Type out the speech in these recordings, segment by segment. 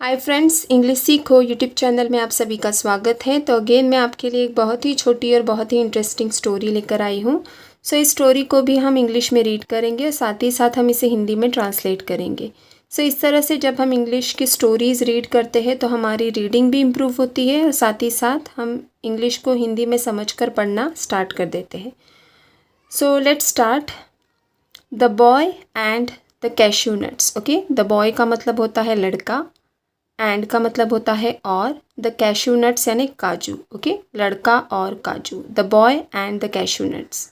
Hi friends, English सीखो YouTube channel में आप सभी का स्वागत है। तो अगेन मैं आपके लिए एक बहुत ही छोटी और बहुत ही इंटरेस्टिंग स्टोरी लेकर आई हूँ। सो इस स्टोरी को भी हम इंग्लिश में रीड करेंगे और साथ ही साथ हम इसे हिंदी में ट्रांसलेट करेंगे। सो इस तरह से जब हम इंग्लिश की स्टोरीज़ रीड करते हैं तो हमारी रीडिंग भी इम्प्रूव होती है और साथ ही साथ हम इंग्लिश को हिंदी में समझ कर पढ़ना स्टार्ट कर देते हैं। So let's start. The boy and the cashew nuts. Okay, the boy का मतलब होता है लड़का, एंड का मतलब होता है और, द कैश्यू नट्स यानी काजू। ओके, लड़का और काजू। The boy and the cashew nuts.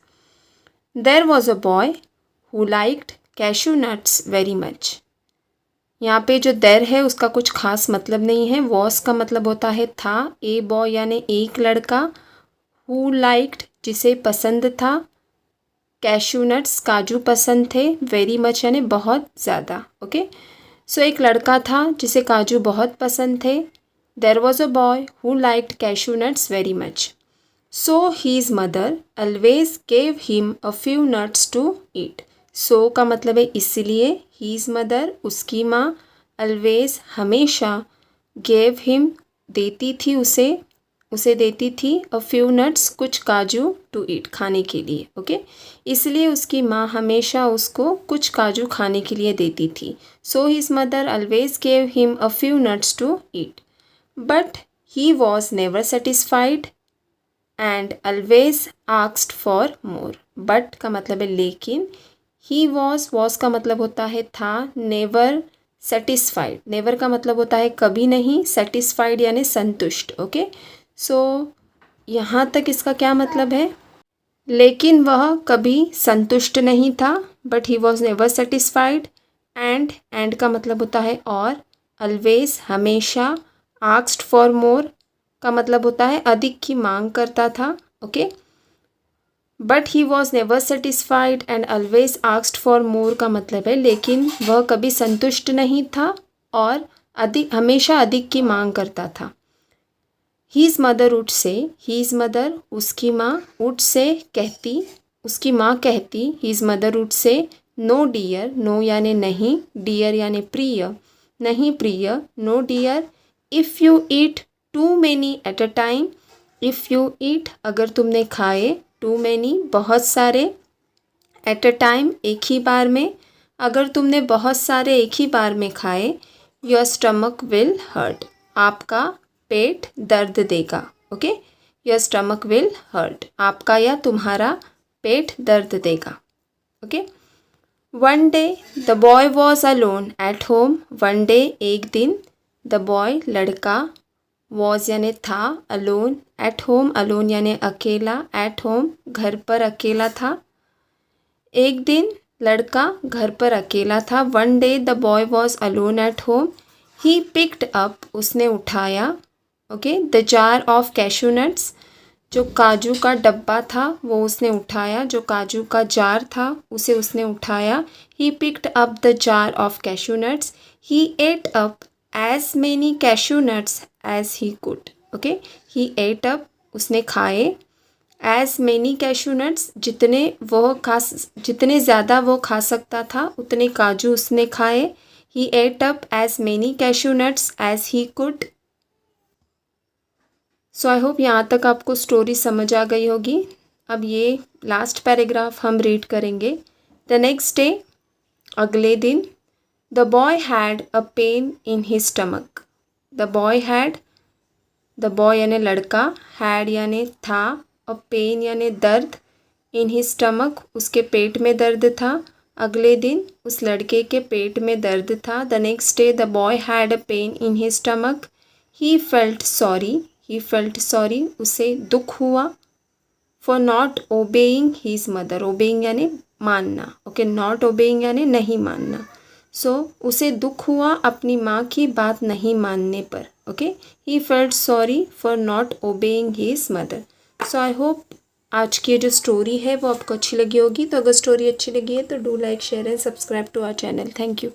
There was a boy who liked cashew nuts very much. यहाँ पे जो देर है उसका कुछ खास मतलब नहीं है। वॉस का मतलब होता है था। ए बॉय यानी एक लड़का, हु लाइक्ड जिसे पसंद था, कैश्यू नट्स काजू पसंद थे, वेरी मच यानी बहुत ज़्यादा। ओके, सो एक लड़का था जिसे काजू बहुत पसंद थे। There was a boy who liked cashew nuts very much. So his mother always gave him a few nuts to eat. So का मतलब है इसलिए, हीज़ मदर उसकी माँ, ऑलवेज हमेशा, गेव हिम देती थी उसे देती थी, अ फ्यू नट्स कुछ काजू, टू ईट खाने के लिए। ओके, इसलिए उसकी माँ हमेशा उसको कुछ काजू खाने के लिए देती थी। So his mother always gave him a few nuts to eat, but he was never satisfied and always asked for more. But का मतलब है लेकिन, ही वॉज का मतलब होता है था, नेवर सेटिस्फाइड, नेवर का मतलब होता है कभी नहीं, सेटिस्फाइड यानी संतुष्ट। ओके, सो यहाँ तक इसका क्या मतलब है, लेकिन वह कभी संतुष्ट नहीं था, but he was never satisfied, and का मतलब होता है और, ऑलवेज हमेशा, आस्क्ड फॉर मोर का मतलब होता है अधिक की मांग करता था। Okay, but he was never satisfied and always asked for मोर का मतलब है लेकिन वह कभी संतुष्ट नहीं था और हमेशा अधिक की मांग करता था। हीज़ मदर उठ से, हीज़ मदर उसकी माँ, उठ से कहती, उसकी माँ कहती, हीज़ मदर उठ से, नो डियर, नो यानी नहीं, डियर यानी प्रिय, नहीं प्रिय, no dear, if you eat too many at a time, if you eat अगर तुमने खाए, टू मैनी बहुत सारे, एट अ टाइम एक ही बार में, अगर तुमने बहुत सारे एक ही बार में खाए, योर स्टमक विल हर्ट, आपका पेट दर्द देगा। Okay, your stomach will hurt, आपका या तुम्हारा पेट दर्द देगा। Okay, one day the boy was alone at home. One day एक दिन, द बॉय लड़का, वॉज यानी था, अलोन, एट होम अलोन यानी अकेला, एट होम घर पर अकेला था। एक दिन लड़का घर पर अकेला था। One day the boy was alone at home, he picked up उसने उठाया, okay, the jar of cashew nuts जो काजू का डब्बा था वो उसने उठाया, जो काजू का जार था उसे उसने उठाया। He picked up the jar of cashew nuts, he ate up as many cashew nuts as he could. Okay, he ate up उसने खाए, एज मैनी कैश्यू नट्स जितने ज़्यादा वो खा सकता था उतने काजू उसने खाए। He ate up as many cashew nuts as he could. So I hope यहाँ तक आपको स्टोरी समझ आ गई होगी। अब ये लास्ट पैराग्राफ हम रीड करेंगे। द नेक्स्ट डे, अगले दिन, the boy had a pain in his stomach. The boy had, the boy यानी लड़का, हैड यानी था, अ पेन यानी दर्द, इन हिज स्टमक उसके पेट में दर्द था। अगले दिन उस लड़के के पेट में दर्द था। The next day the boy had a pain in his stomach, he felt sorry, he felt sorry उसे दुख हुआ, for not obeying his mother, obeying यानी मानना। ओके, नॉट ओबेइंग यानी नहीं मानना। सो उसे दुख हुआ अपनी माँ की बात नहीं मानने पर। Okay, he felt sorry for not obeying his mother. So I hope आज की जो स्टोरी है वो आपको अच्छी लगी होगी। तो अगर स्टोरी अच्छी लगी है तो do like, share and subscribe to our channel. Thank you.